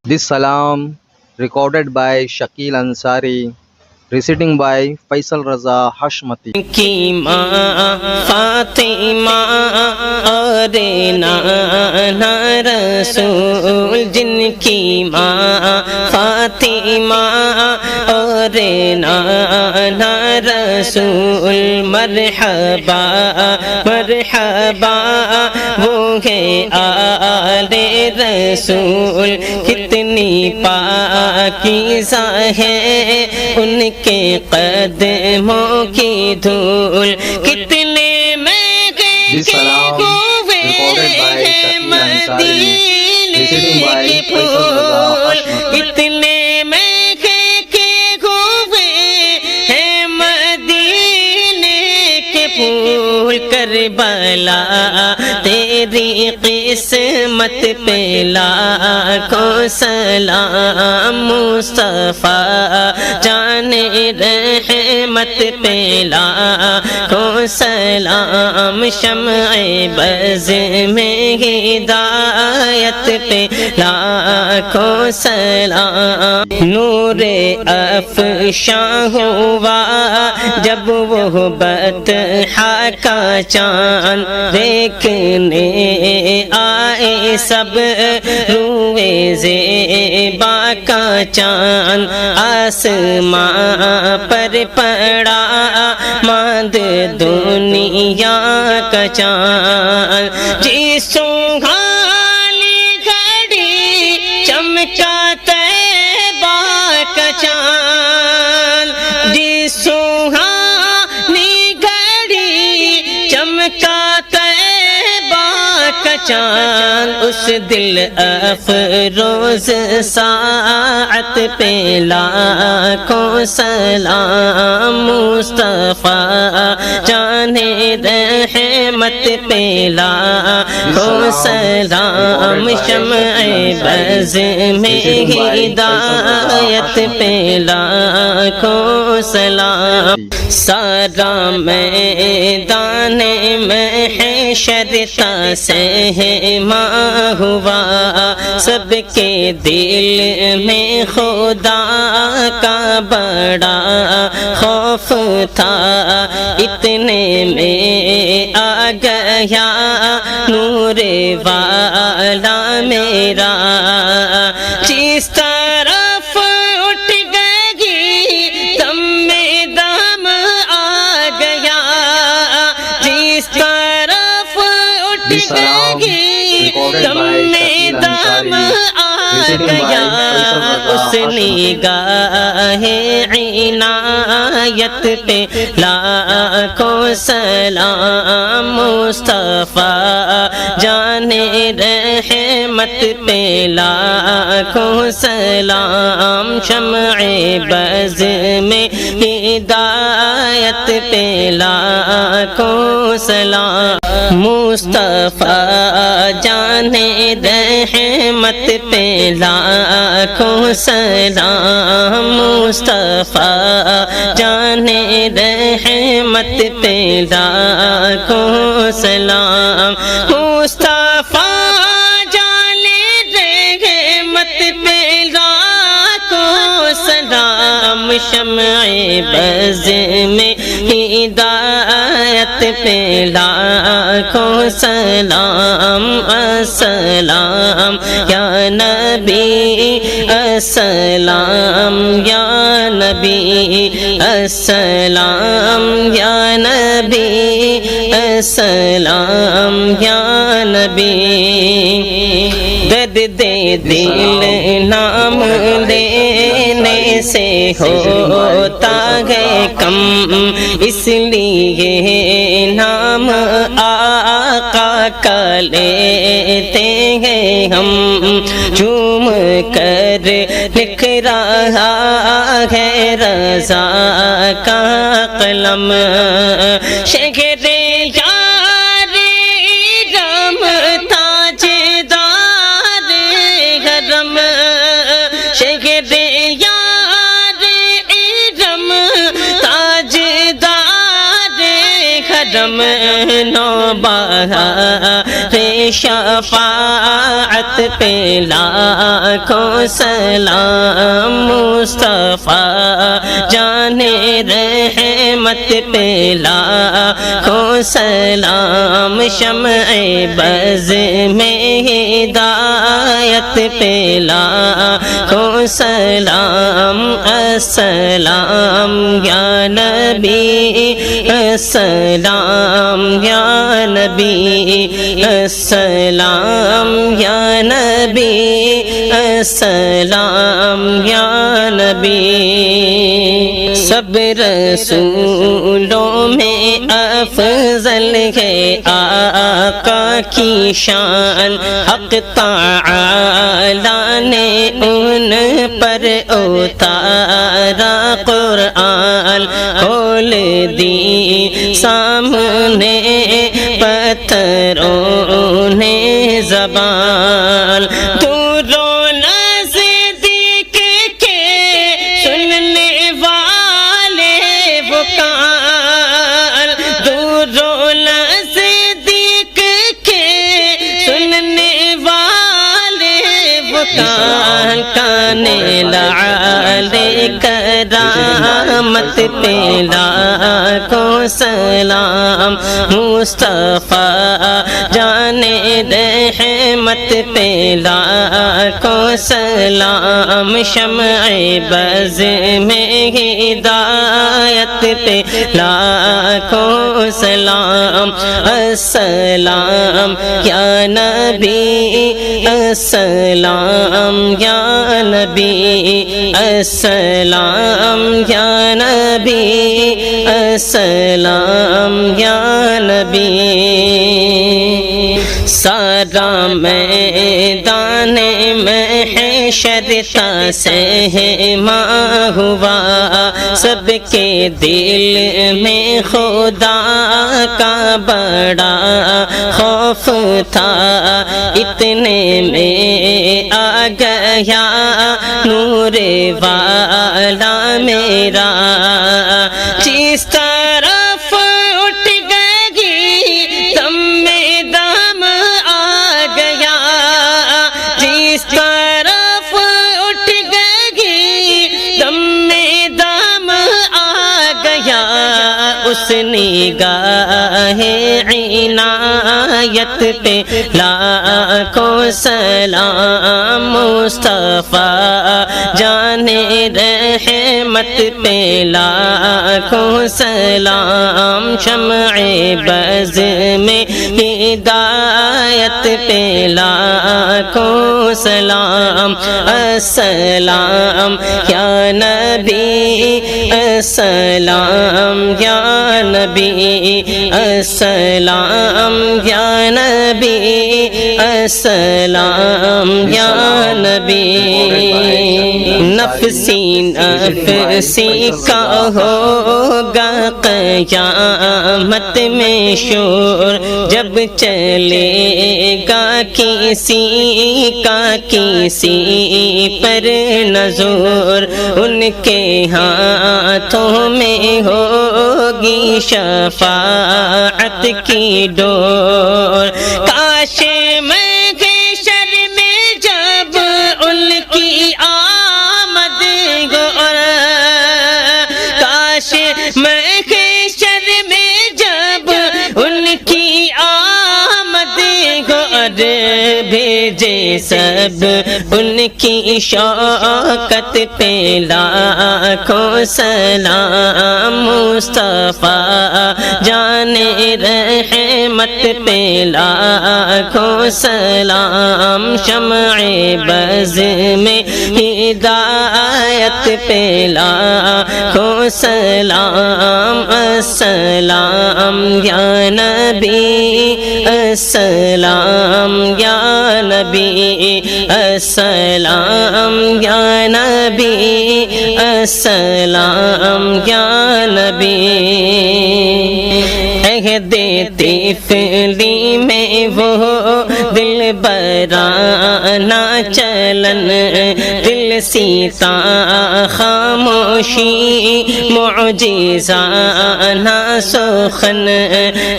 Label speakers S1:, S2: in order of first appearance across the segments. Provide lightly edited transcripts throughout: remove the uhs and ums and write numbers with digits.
S1: This salam recorded by Shakil Ansari, reciting by Faisal Raza Hashmati.
S2: کی ماں فاطمہ اور نانا رسول، جن کی ماں فاطمہ اور نانا رسول، مرحبا مرحبا وہ ہے آل رسول، کتنی پاکیزہ ہے ان کے قدموں کی دھول، کتنے مہنگے
S1: This salam recorded by Shakil Ansari, reciting by Faisal Raza Hashmati.
S2: کتنے مہنگے کے ہوئے ہیں مدینے کے پھول، کربلا تیری قسمت پہ لاکھوں سلام، مصطفیٰ جان رحمت پہ لاکھوں سلام، شمع بز میں ہدایت پہ لاکھوں سلام، نور افشاں ہوا جب وہ بطحا کا چاند، دیکھنے آئے سب روئے زیبا کا چاند، آسمان پر پڑا ماند دنیا کا چاند، جی سوہانی گھڑی چمکا طیبہ کا چاند، جی سوہانی گھڑی چمکا طیبہ کا چاند، اس دل افروز ساعت پہ لاکھوں سلام، مصطفیٰ جان رحمت پہ لاکھوں سلام، شمع بز میں ہدایت پہ لاکھوں سلام، سارا میدان محشر سہما ہوا، سب کے دل میں خدا کا بڑا خوف تھا، اتنے میں آ گیا نور والا میرا، جس طرف اٹھ گئی دم میں دم آ گیا، جس طرف اٹھ
S1: This salam
S2: گئی
S1: recorded
S2: دم
S1: by
S2: میں
S1: Shakil
S2: them
S1: Ansari,
S2: a
S1: reciting by
S2: گیا،
S1: Faisal Raza
S2: اس
S1: Hashmati.
S2: نگاہ عنایت پہ لاکھوں سلام، مصطفیٰ جان رحمت پہ لاکھوں سلام، شمع بز میں ہدایت پہ لاکھوں سلام، مصطفیٰ جان رحمت پہ لاکھوں سلام، مصطفیٰ جان رحمت پہ لاکھوں سلام، مصطفیٰ جان رحمت پہ لاکھوں سلام، شمع بز میں ہدایت پہ لاکھوں سلام، السلام یا نبی السلام یا نبی السلام یا نبی السلام یا نبی، درد دل نام لینے سے ہوتا ہے کم، اس لیے نام آقا کا لیتے ہیں ہم، جھوم کر لکھ رہا ہے رضا کا قلم، شہر یار رم تاجدار حرم، شہر یار رم تاجدار حرم، نوبہار شفاعت پہ لاکھوں سلام مصطفیٰ جان رحمت پہ لاکھوں سلام شمع بز میں ہدایت پہ لاکھوں سلام السلام یا نبی السلام یا نبی السلام یا نبی السلام یا نبی سب رسولوں میں افضل ہے آقا کی شان حق تعالی نے ان پر اتارا قرآن کھول دی سامنے پتھروں نے زبان دوروں نزدیک کے سننے والے وہ کان دوروں نزدیک کے سننے والے وہ کان کانے لعلے کرامت پہ لاکھوں سلام مصطفیٰ جان رحمت پہ لاکھوں سلام شمع بز میں ہدایت پہ لاکھوں سلام السلام یا نبی السلام یا نبی السلام یا نبی السلام یا نبی سارا میدان محشر تا سہما ہوا سب کے دل میں خدا کا بڑا خوف تھا اتنے میں آ گیا نور والا میرا جس طرف اٹھ گئی دم میں دم آ گیا جس طرف اٹھ گئی دم میں دم آ گیا اس نگاہ عنایت پہ لاکھوں سلام مصطفیٰ جان رحمت پہ لاکھوں سلام شمع بز میں ہدایت پہ لاکھوں سلام السلام یا نبی السلام یا نبی السلام یا نبی السلام یا نبی نفسی نفسی کا ہوگا قیامت میں شور جب چلے گا کسی کا کسی پر نظر ان کے ہاتھوں میں ہوگی شفاعت کی ڈور کاش میں گشر میں جب ان کی آمد ہو کاش میں گشر میں جب ان کی آمد ہو بھیجے سب ان کی شوکت پہ لاکھوں سلام مصطفیٰ جان رحمت پہ لاکھوں سلام شمع بز میں ہدایت پہ لاکھوں سلام السلام یا نبی السلام یا نبی السلام یا نبی السلام یا نبی عہد طفلی میں وہ دل برانا چلن، دل سیتا خاموشی معجزانہ سخن،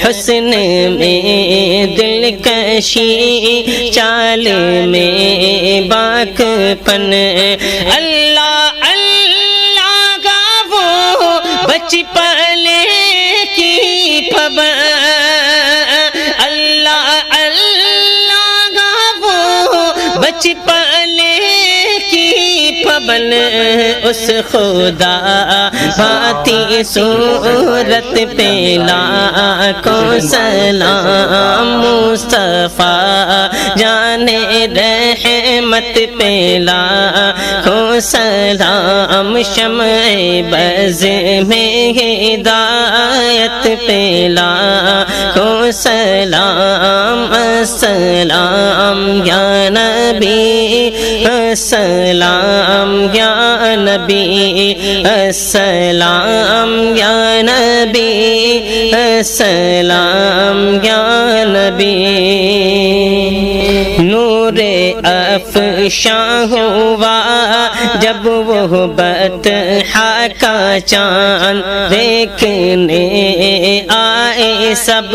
S2: حسن میں دل کشی چال میں باک پن، اللہ اللہ کا وہ بچپنے کی پابند، اللہ اللہ کا وہ بچپنے کی پابند، اس خدا بھاتی صورت پہ لاکھوں سلام، مصطفیٰ جان رحمت پہ لاکھوں سلام، شمع بز میں ہدایت پہ لاکھوں سلام، السلام یا نبی، السلام یا نبی، السلام یا نبی، السلام یا نبی۔ نور افشاں ہوا جب وہ بطحا کا چاند، دیکھنے آئے سب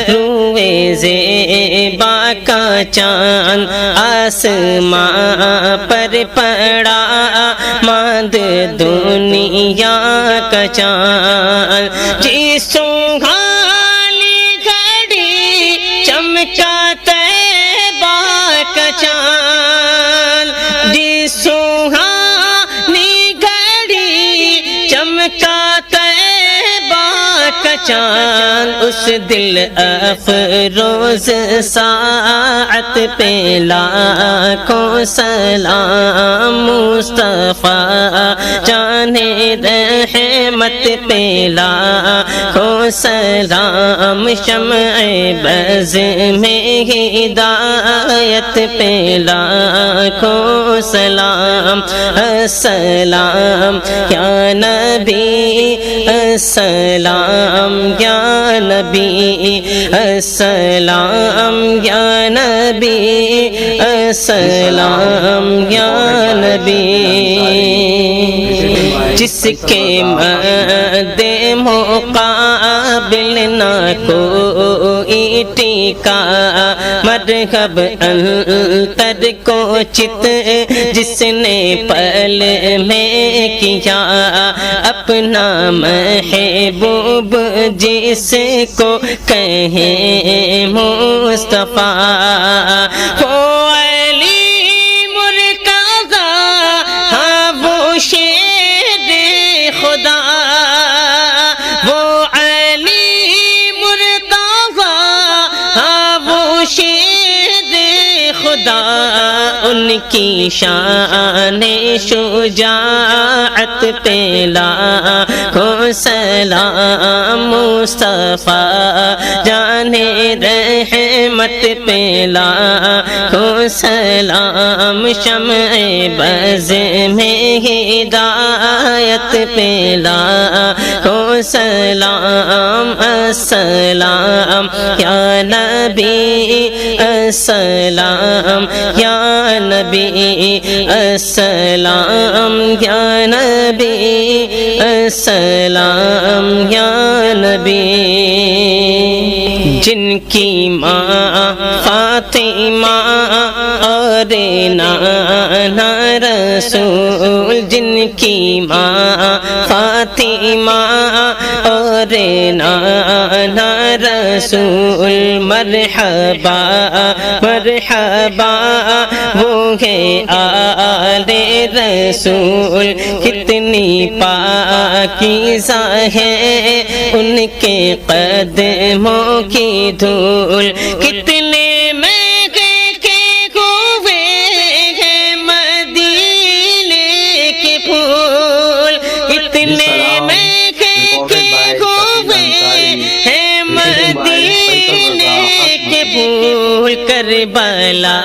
S2: روئے زیبا کا چاند، آسماں پر پڑا ماند دنیا کا چاند، جی سنگھالی گھڑی چمکا طیبہ کا چاند، جی سنگھالی گھڑی چمکا طیبہ کا چاند، اس دل افروز ساعت پہ لاکھوں سلام، مصطفیٰ جان رحمت پہ لاکھوں سلام، شمع بز میں ہدایت پہ لاکھوں سلام، السلام یا نبی، السلام یا نبی، السلام یا نبی، السلام یا نبی۔ جس کے مد مقابل نہ کوئی ٹیکا، مرحب انتر کو چت جس نے پل میں کیا اپنا محبوب، جس کو کہیں مصطفیٰ، وہ علی مرتضیٰ، ہاں وہ شیر خدا، وہ علی مرتضیٰ، ہاں وہ شیر خدا، ان کی شان شجاعت پہ لاکھوں سلام، مصطفیٰ جان رحمت پہ لاکھوں سلام، شمع بز میں ہدایت پہ لاکھوں سلام، السلام یا نبی، السلام یا نبی، السلام یا نبی، السلام یا نبی۔ جن کی ماں فاطمہ اور نانا رسول، جن کی ماں فاطمہ اور نانا رسول، مرحبا مرحبا وہ ہے آل رسول، کتنی پاکیزہ ہے ان کے قدموں کی دھول، کتنے مہنگے کے ہوئے ہیں مدینے کے پھول، کتنے مہنگے کے ہوئے ہیں مدینے کے پھول، کربلا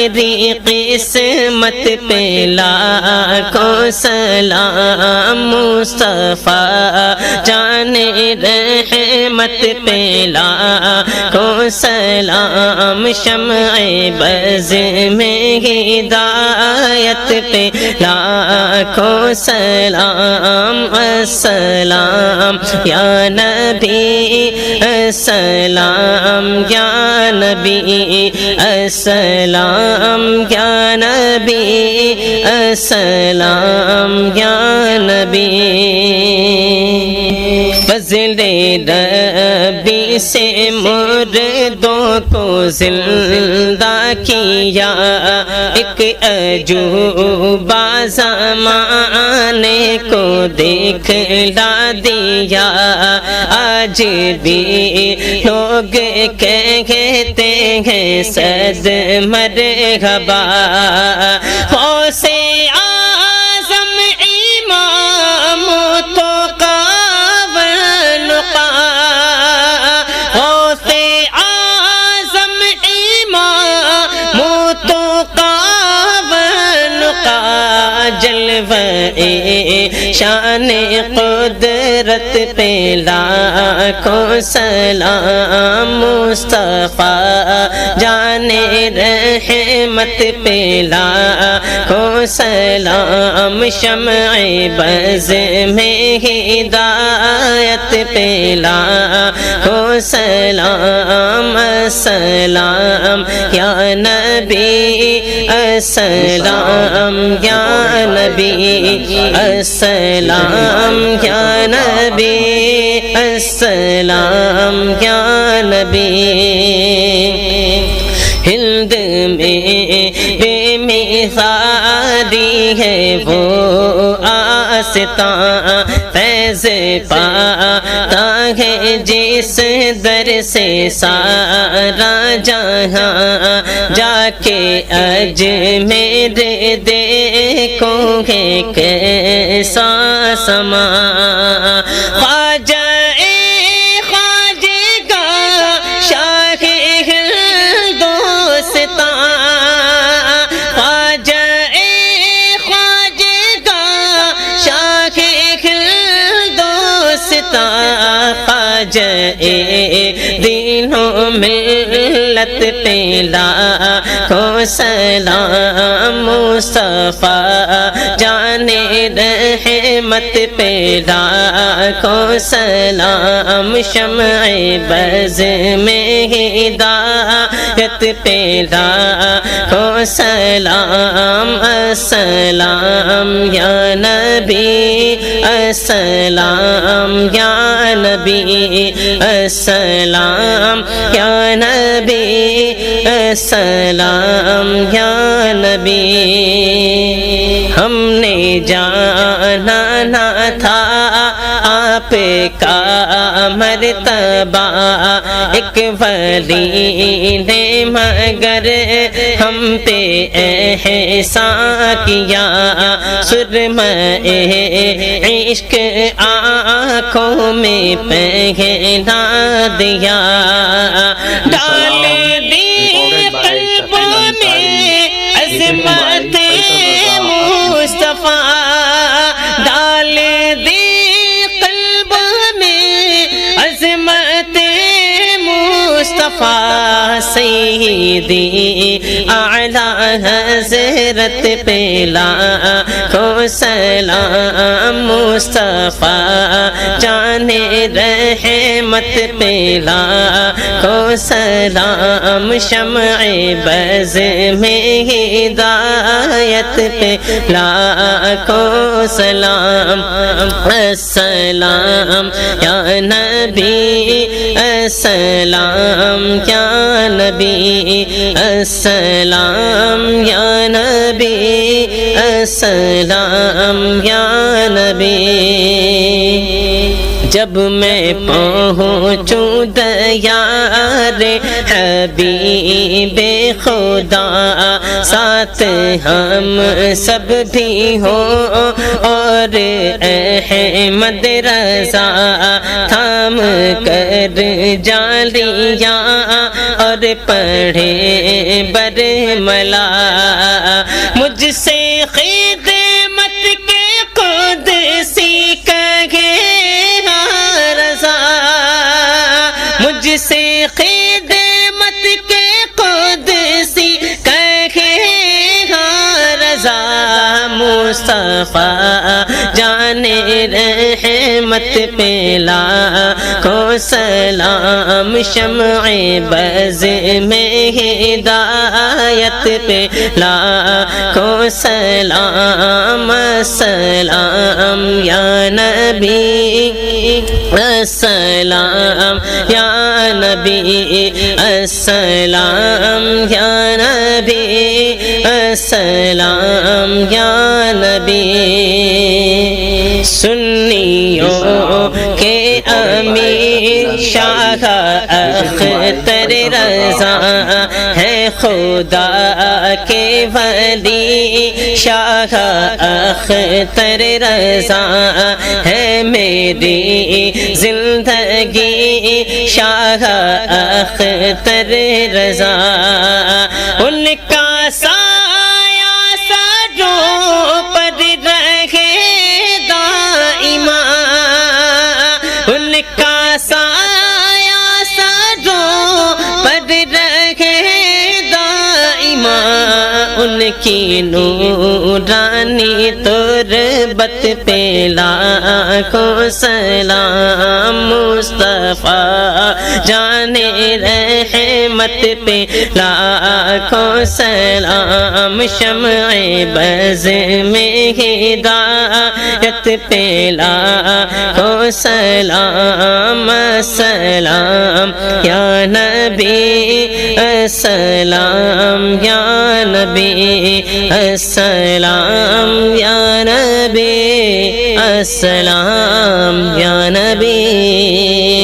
S2: میری قسمت پہ لاکھوں سلام مصطفیٰ جان رحمت پہ لاکھوں سلام شمع بز میں ہدایت پہ لاکھوں سلام السلام یا نبی السلام یا نبی السلام یا نبی السلام یا نبی فضل ربی سے مردوں کو زندہ کیا ایک عجوبہ زمانے کو دکھلا دیا آج بھی لوگ کہتے ہیں صد مرحبا غوث اعظم امام تو غوث اعظم امام تو جلوہ شان قدرت پہ لاکھوں سلام مصطفیٰ جان رحمت پہ لاکھوں سلام شمع بز میں ہدایت پہ لاکھوں سلام السلام یا نبی السلام یا نبی السلام یا نبی السلام یا نبی ہند میں بے مثالی ہے وہ آستاں فیض پاتا ہے جس در سے سارا جہاں جا کے اجمیر دیکھو گے کیسا سما خواجہ دینوں ملت پہ لاکھوں سلام مصطفیٰ جان رحمت پہ لاکھوں سلام شمع بز میں ہدایت پہ لاکھوں سلام السلام یا نبی السلام یا نبی السلام یا نبی السلام یا نبی ہم نے جانا نہ تھا آپ کا مرتبہ ایک ولی نے مگر ہم پہ احسان کیا سرمہ عشق آنکھوں میں پہنا دیا ڈال دی قلبوں میں عظمت مصطفیٰ ڈال دی قلبوں میں عظمت مصطفیٰ سیدی اعلیٰ حضرت پہ لاکھوں سلام مصطفیٰ جان رحمت پہ لاکھوں سلام شمع بز میں ہدایت پہ لاکھوں سلام السلام یا نبی السلام یا نبی السلام یا نبی السلام یا نبی جب میں پہنچوں دیار حبیب خدا ساتھ ہم سب بھی ہوں اور احمد رضا تھام کر جالیاں اور پڑھے برملا مجھ سے خدمت کے قدسی کہے رضا مجھ سے خدمت کے قدسی کہے رضا مصطفیٰ جان رحمت پہ لاکھوں سلام شمع بز میں ہدایت پہ لاکھوں سلام السلام یا نبی السلام یا نبی السلام یا نبی السلام یا نبی سنیوں کے امیر شاہ اختر رضا ہے خدا کے ولی شاہ اختر رضا ہے میری زندگی شاہ اختر رضا ان کا سایہ سروں پر رہے دائما ان کا سایہ سروں پر رہے دائما ان کی نورانی تربت پہ لاکھوں سلام مصطفیٰ جان رحمت پہ لاکھوں سلام شمع بز میں ہدایت پہ لاکھوں سلام السلام یا نبی السلام یا نبی السلام یا نبی السلام